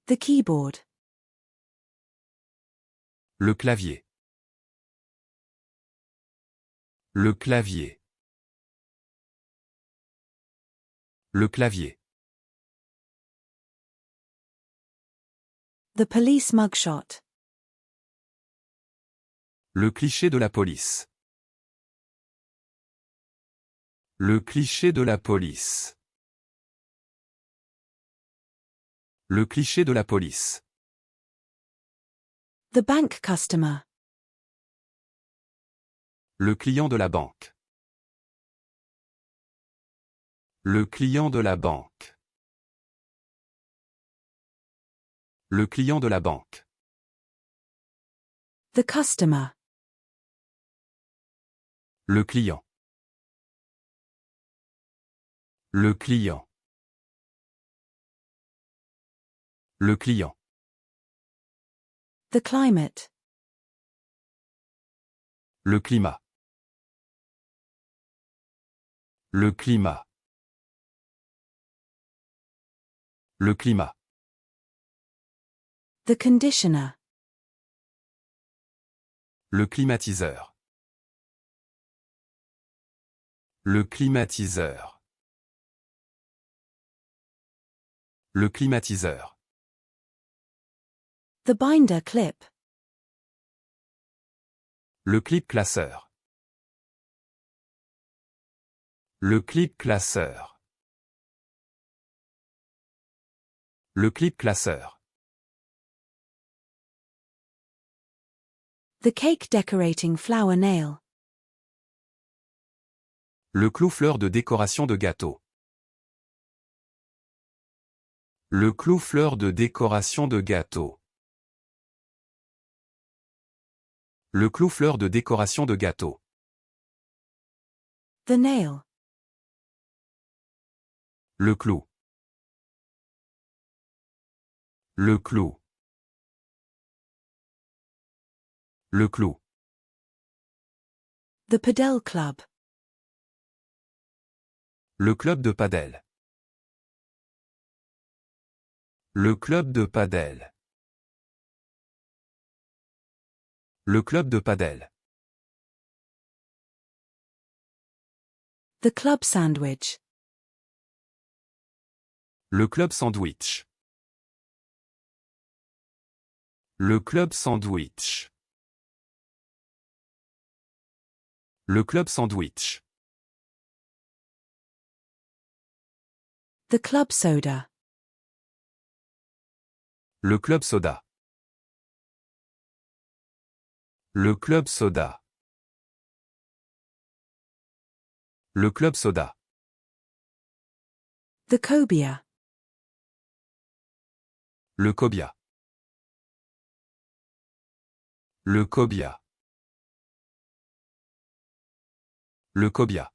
The keyboard. Le clavier. Le clavier. Le clavier. The police mugshot. Le cliché de la police. Le cliché de la police. Le cliché de la police. The bank customer. Le client de la banque. Le client de la banque. Le client de la banque. The customer. Le client. Le client. Le client. The climate. Le climat. Le climat. Le climat. The conditioner. Le climatiseur. Le climatiseur. Le climatiseur. The binder clip. Le clip classeur. Le clip classeur. Le clip classeur. The cake decorating flower nail. Le clou-fleur de décoration de gâteau. Le clou-fleur de décoration de gâteau. Le clou-fleur de décoration de gâteau. The nail. Le clou. Le clou. Le clou. The padel club. Le club de padel. Le club de padel. Le club de padel. The club sandwich. Le club sandwich. Le club sandwich. Le club sandwich. The club soda. Le club soda. Le club soda. Le club soda. The cobia. Le cobia. Le cobia. Le cobia.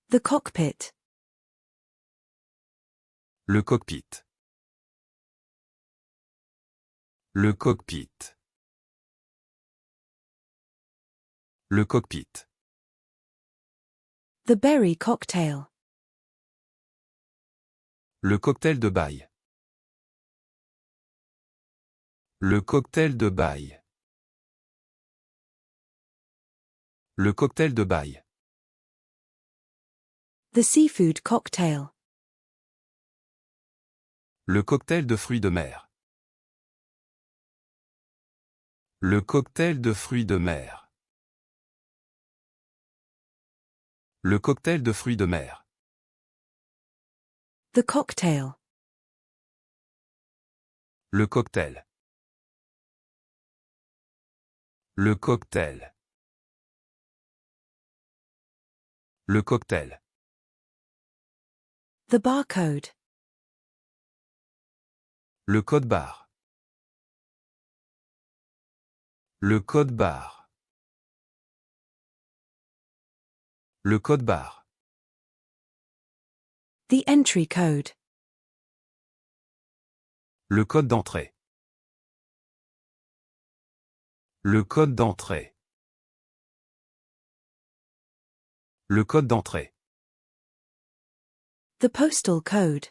The cockpit. Le cockpit. Le cockpit. Le cockpit. The berry cocktail. Le cocktail de bail. Le cocktail de bail. Le cocktail de bail. The seafood cocktail. Le cocktail de fruits de mer. Le cocktail de fruits de mer. Le cocktail de fruits de mer. The cocktail. Le cocktail. Le cocktail. Le cocktail. The barcode. Le code barre. Le code barre. Le code barre. The entry code. Le code d'entrée. Le code d'entrée. Le code d'entrée. The postal code.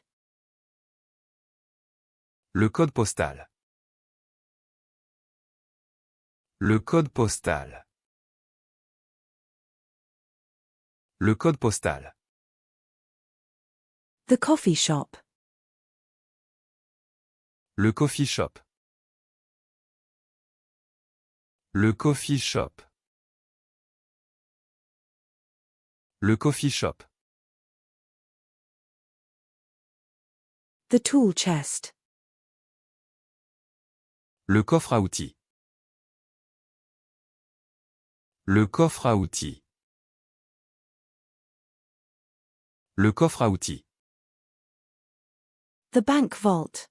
Le code postal. Le code postal. Le code postal. The coffee shop. Le coffee shop. Le coffee shop. Le coffee shop. The tool chest. Le coffre à outils. Le coffre à outils. Le coffre à outils. The bank vault.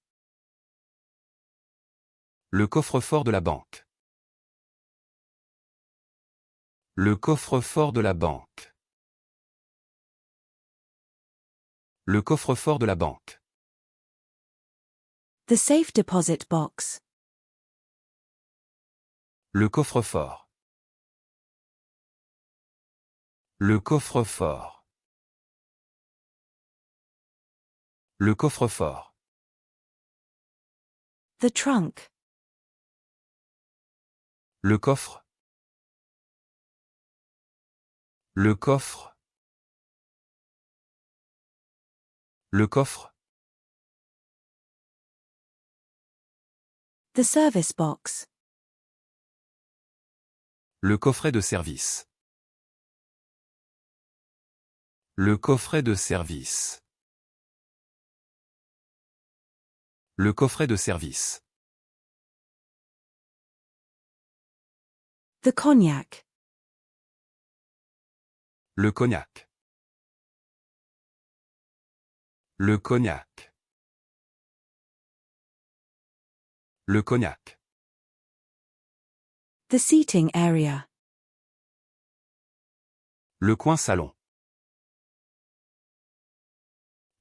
Le coffre-fort de la banque. Le coffre-fort de la banque. Le coffre-fort de la banque. The safe deposit box. Le coffre-fort. Le coffre-fort. Le coffre-fort. The trunk. Le coffre. Le coffre. Le coffre. The service box. Le coffret de service. Le coffret de service. Le coffret de service. The cognac. Le cognac. Le cognac. Le cognac. The seating area. Le coin salon.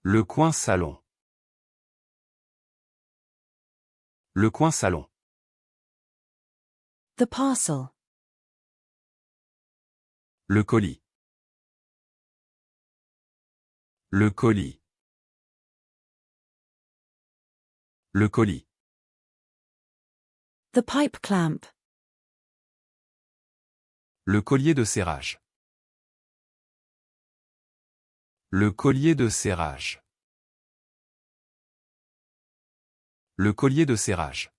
Le coin salon. Le coin salon. The parcel. Le colis. Le colis. Le colis. The pipe clamp. Le collier de serrage. Le collier de serrage. Le collier de serrage.